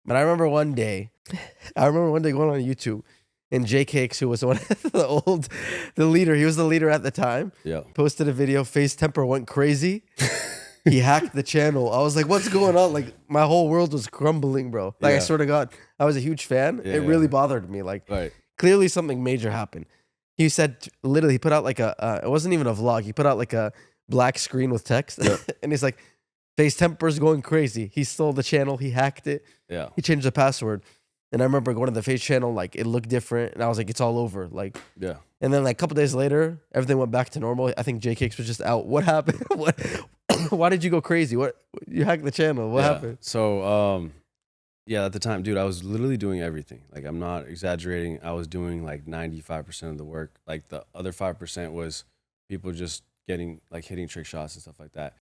But I remember one day going on YouTube, and Jaycakes, who was one of the leader, he was the leader at the time. Yeah. Posted a video. FaZe Temperrr went crazy. He hacked the channel. I was like, "What's going on?" Like my whole world was crumbling, bro. Like I swear to God, I was a huge fan. Yeah, it really bothered me. Like clearly something major happened. He said literally he put out like it wasn't even a vlog. He put out like a black screen with text, and he's like, "FaZe Temperrr's going crazy. He stole the channel. He hacked it. Yeah. He changed the password." And I remember going to the FaZe channel, like it looked different, and I was like, "It's all over." Like Yeah. And then like a couple days later, everything went back to normal. I think Jaycakes was just out. What happened? Why did you go crazy? What you hacked the channel? What happened? So yeah, at the time, dude, I was literally doing everything. Like I'm not exaggerating. I was doing like 95% of the work. Like the other 5% was people just getting like hitting trick shots and stuff like that.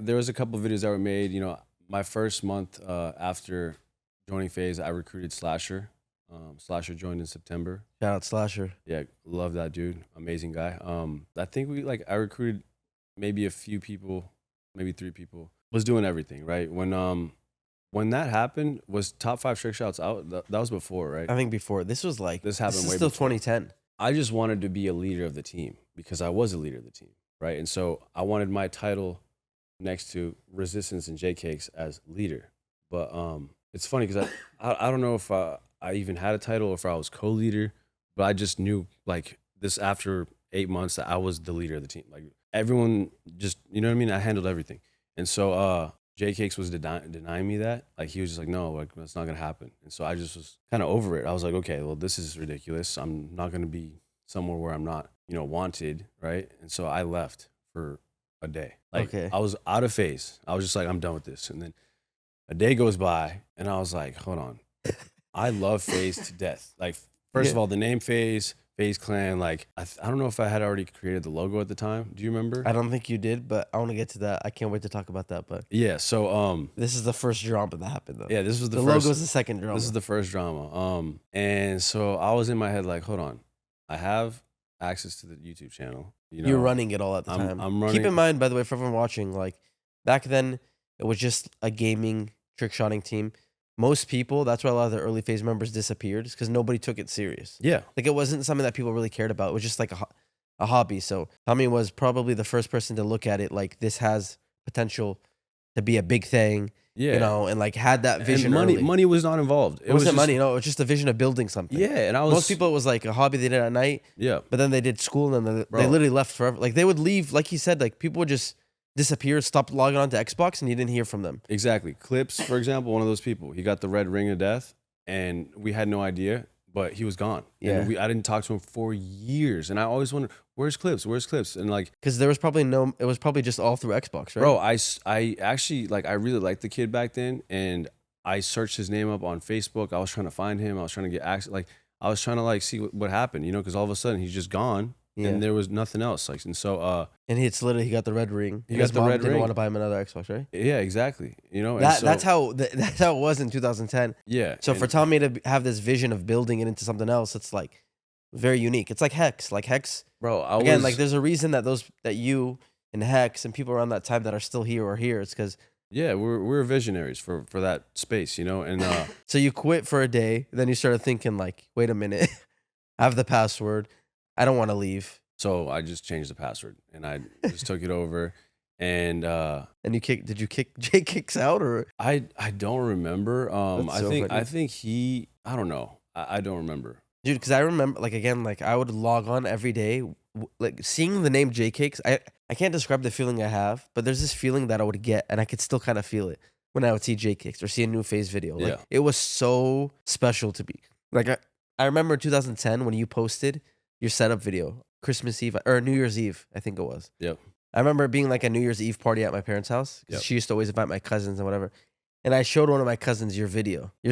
There was a couple of videos that were made. You know, my first month after joining FaZe, I recruited Slasher. Slasher joined in September. Shout out Slasher. Yeah, love that dude. Amazing guy. I think I recruited maybe a few people, maybe 3 people. Was doing everything, right? When that happened, was top 5 trick shots out? That was before, right? I think before. This was like this happened. This is way still before. 2010. I just wanted to be a leader of the team because I was a leader of the team, right? And so I wanted my title next to Resistance and Jaycakes as leader. But it's funny because I don't know if I even had a title or if I was co-leader, but I just knew like this after 8 months that I was the leader of the team. Like everyone just, you know what I mean? I handled everything. And so Jaycakes was denying me that. Like he was just like, no, like that's not gonna happen. And so I just was kind of over it. I was like, okay, well this is ridiculous. I'm not gonna be somewhere where I'm not, wanted, right? And so I left for a day. Like I was out of FaZe. I was just like, I'm done with this. And then a day goes by and I was like, hold on. I love FaZe to death. Like first of all, the name FaZe Clan, like I don't know if I had already created the logo at the time. Do you remember? I don't think you did, but I want to get to that. I can't wait to talk about that. But yeah, so this is the first drama that happened though. Yeah, this was the first. The logo's the second drama. This is the first drama. And so I was in my head like, hold on, I have access to the YouTube channel. You're running it all at the time. I'm running. Keep in mind, by the way, for everyone watching, like back then, it was just a gaming trick shotting team. Most people, that's why a lot of the early FaZe members disappeared, because nobody took it serious. Yeah. Like it wasn't something that people really cared about. It was just like a hobby. So Tommy was probably the first person to look at it like this has potential to be a big thing. Yeah. And like had that vision. And money was not involved. It wasn't money, no, it was just a vision of building something. Yeah. And most people, it was like a hobby they did at night. Yeah. But then they did school and then they literally left forever. Like they would leave, like he said, like people would just disappeared, stopped logging on to Xbox, and you didn't hear from them. Exactly. Clips, for example, one of those people. He got the red ring of death, and we had no idea, but he was gone. Yeah. And I didn't talk to him for years, and I always wondered, where's Clips? Where's Clips? And like, because there was probably it was probably just all through Xbox, right? Bro, I actually, like, I really liked the kid back then, and I searched his name up on Facebook. I was trying to find him. I was trying to get access. Like, I was trying to like see what happened, because all of a sudden he's just gone. Yeah. And there was nothing else. Like, and so and it's literally he got the red ring. He got the red ring. Didn't want to buy him another Xbox, right? Yeah, exactly. That's how it was in 2010. Yeah. So for Tommy to have this vision of building it into something else, it's like very unique. It's like Hex. Like Hex, bro. Like there's a reason that you and Hex and people around that time that are still here are here. It's because we're visionaries for that space, and so you quit for a day, then you started thinking like, wait a minute, I have the password. I don't want to leave. So I just changed the password and I just took it over. And did you kick Jaycakes out or? I don't remember. I think I don't know. I don't remember. Dude, because I remember I would log on every day, like seeing the name Jaycakes. I can't describe the feeling I have, but there's this feeling that I would get, and I could still kind of feel it when I would see Jaycakes or see a new FaZe video. Like it was so special to me. Like I remember in 2010 when you posted your setup video, Christmas Eve or New Year's Eve, I think it was. Yep. I remember it being like a New Year's Eve party at my parents' house. Yep. She used to always invite my cousins and whatever. And I showed one of my cousins your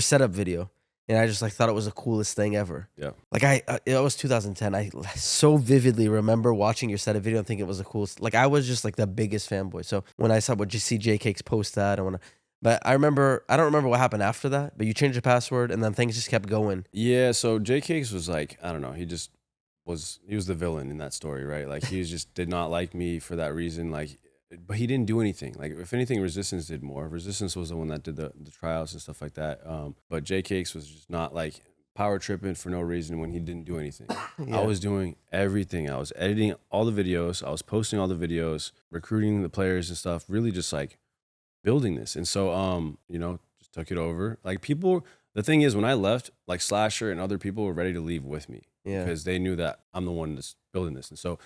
setup video. And I just like thought it was the coolest thing ever. Yeah. Like it was 2010. I so vividly remember watching your setup video and thinking it was the coolest. Like I was just like the biggest fanboy. So when I would just see Jaycakes post that, but I don't remember what happened after that, but you changed the password and then things just kept going. Yeah. So Jaycakes was like, I don't know. He was the villain in that story, right? Like he just did not like me for that reason. Like but he didn't do anything. Like if anything, Resistance did more. Resistance was the one that did the tryouts and stuff like that. But Jaycakes was just not like power tripping for no reason when he didn't do anything. Yeah. I was doing everything. I was editing all the videos. I was posting all the videos, recruiting the players and stuff. Really just like building this. And so, you know, just took it over. Like people, the thing is, when I left, like Slasher and other people were ready to leave with me Yeah. because they knew that I'm the one that's building this. And so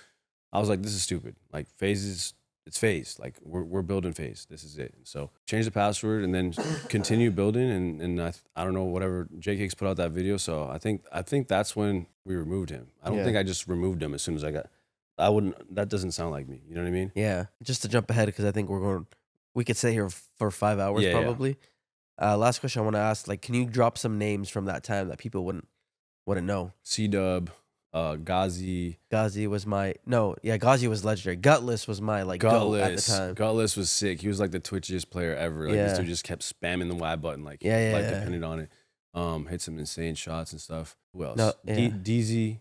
I was like, this is stupid. Like it's FaZe. Like we're building FaZe. This is it. And so change the password and then continue building. And I don't know, whatever Jaycakes put out that video. So I think that's when we removed him. I don't think I just removed him as soon as I wouldn't, that doesn't sound like me. You know what I mean? Yeah. Just to jump ahead, because I think we could stay here for 5 hours probably. Last question I want to ask, like, can you drop some names from that time that people wouldn't know? C-Dub, Ghazi. Ghazi was Ghazi was legendary. Gutless was my like goat at the time. Gutless was sick. He was like the twitchiest player ever. Like this dude just kept spamming the Y button. Like depended on it. Hit some insane shots and stuff. Who else? No, DZ.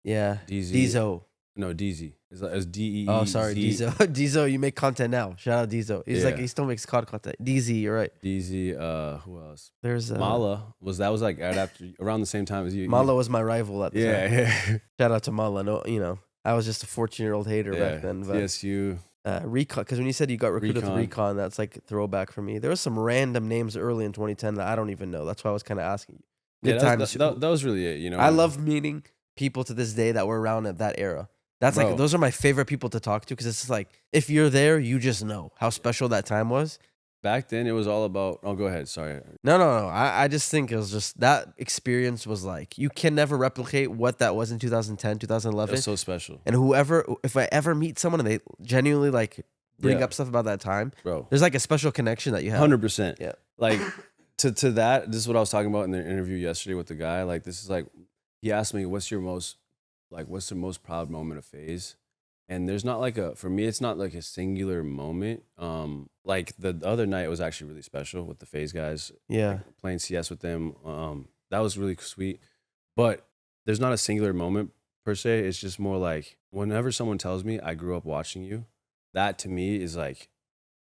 Yeah. Dieso. No, DZ. It's D-E-E-Z. Oh, sorry, Dieso. Dieso, you make content now. Shout out Dieso. He's like, he still makes COD content. DZ, you're right. DZ, who else? There's Mala. That was like right after, around the same time as you. Mala was my rival at the time. Yeah. Shout out to Mala. No, you know, I was just a 14-year-old hater back then. But, TSU. Recon, because when you said you got recruited to Recon, that's like throwback for me. There was some random names early in 2010 that I don't even know. That's why I was kind of asking you. Good times. That was really it, you know. I love meeting people to this day that were around at that era. That's like, those are my favorite people to talk to, because it's just like, if you're there, you just know how special that time was. Back then, it was all about, oh, go ahead. Sorry. No. I just think it was just, that experience was like, you can never replicate what that was in 2010, 2011. It was so special. And if I ever meet someone and they genuinely like bring up stuff about that time, there's like a special connection that you have. 100%. Yeah. Like, to that, this is what I was talking about in the interview yesterday with the guy. Like, this is like, he asked me, what's the most proud moment of FaZe? And there's not like for me, it's not like a singular moment. Like the other night was actually really special with the FaZe guys. Yeah. Like playing CS with them. That was really sweet. But there's not a singular moment per se. It's just more like whenever someone tells me I grew up watching you, that to me is like,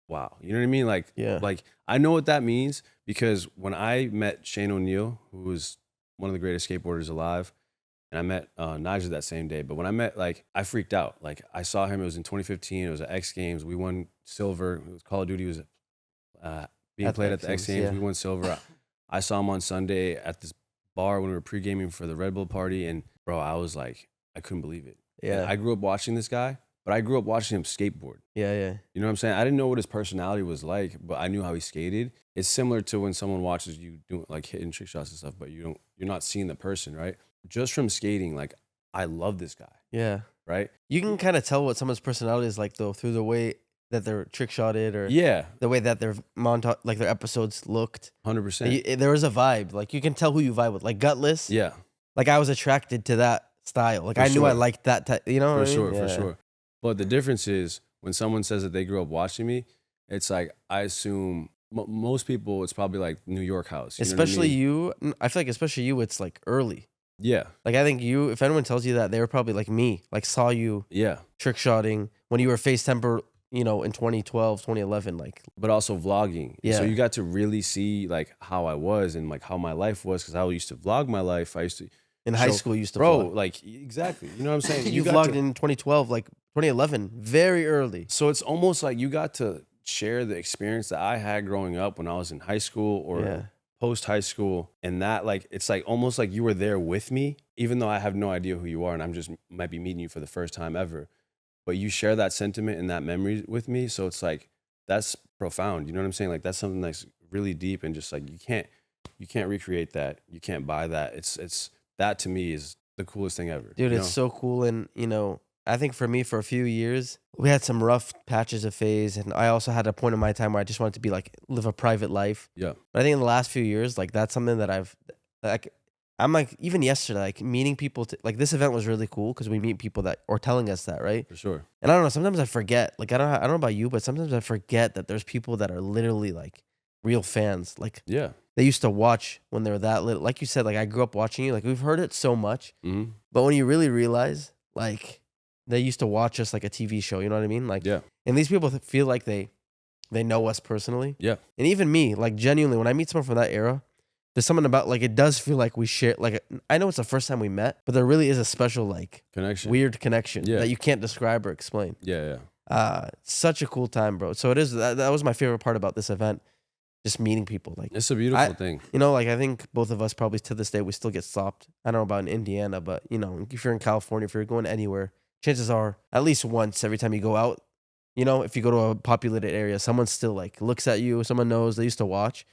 wow. You know what I mean? Like, like I know what that means, because when I met Shane O'Neill, who was one of the greatest skateboarders alive, and I met Nigel that same day. But when I met, like, I freaked out. Like, I saw him. It was in 2015. It was at X Games. We won silver. It was Call of Duty was being played at the X Games. We won silver. I saw him on Sunday at this bar when we were pre-gaming for the Red Bull party. And, bro, I was like, I couldn't believe it. Yeah. And I grew up watching this guy, but I grew up watching him skateboard. Yeah. You know what I'm saying? I didn't know what his personality was like, but I knew how he skated. It's similar to when someone watches you doing, like, hitting trick shots and stuff, but you're not seeing the person, right? Just from skating, like, I love this guy. Yeah. Right? You can kind of tell what someone's personality is like, though, through the way that they're trick shotted, or the way that their their episodes looked. 100%. There was a vibe. Like, you can tell who you vibe with. Like, Gutless. Yeah. Like, I was attracted to that style. Like, I knew I liked that type, you know what I mean? For sure. But the difference is, when someone says that they grew up watching me, it's like, I assume most people, it's probably like New York House. Especially you. I feel like especially you, it's like early. Yeah. Like, I think you, if anyone tells you that, they were probably like me, like saw you trick shotting when you were FaZe Temperrr, you know, in 2012, 2011, like. But also vlogging. Yeah. So you got to really see like how I was and like how my life was, because I used to vlog my life. I used to. In high school, you used to vlog. Like, exactly. You know what I'm saying? You vlogged in 2012, like 2011, very early. So it's almost like you got to share the experience that I had growing up when I was in high school or post high school, and that, like, it's like almost like you were there with me, even though I have no idea who you are and I'm just might be meeting you for the first time ever, but you share that sentiment and that memory with me. So it's like, that's profound. You know what I'm saying? Like, that's something that's really deep, and just like you can't recreate that. You can't buy that. It's that to me is the coolest thing ever. Dude, it's so cool. And you know, I think for me, for a few years, we had some rough patches of FaZe, and I also had a point in my time where I just wanted to be like, live a private life. Yeah. But I think in the last few years, like, that's something that I'm like, even yesterday, like, meeting people like, this event was really cool because we meet people that are telling us that, right? For sure. And I don't know, sometimes I forget, like, I don't know about you, but sometimes I forget that there's people that are literally like real fans. Like, they used to watch when they were that little. Like you said, like, I grew up watching you. Like, we've heard it so much, but when you really realize, like, they used to watch us like a TV show. You know what I mean? Like, Yeah. and these people feel like they know us personally. Yeah. And even me, like genuinely, when I meet someone from that era, there's something about like it does feel like we share. Like I know it's the first time we met, but there really is a special like Connection. weird connection Yeah. that you can't describe or explain. Yeah. Such a cool time, bro. So it is that was my favorite part about this event, just meeting people. Like It's a beautiful thing. you know, like I think both of us probably to this day we still get stopped. I don't know about in Indiana, but you know, if you're in California, if you're going anywhere, chances are at least once every time you go out, you know, if you go to a populated area, someone still like looks at you. Someone knows they used to watch.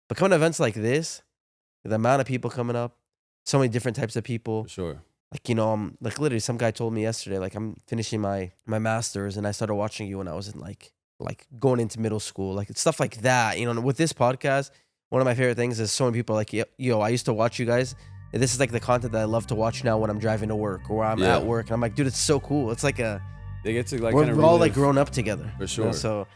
But coming to events like this, the amount of people coming up, so many different types of people. For sure. Like, you know, like literally some guy told me yesterday, like I'm finishing my master's and I started watching you when I was in like going into middle school, like stuff like that. You know, with this podcast, one of my favorite things is so many people are like, yo, I used to watch you guys. And this is like the content that I love to watch now when I'm driving to work or I'm at work. And I'm like, dude, it's so cool. It's like They get to like we're kind of all like grown up together. For You sure. know? So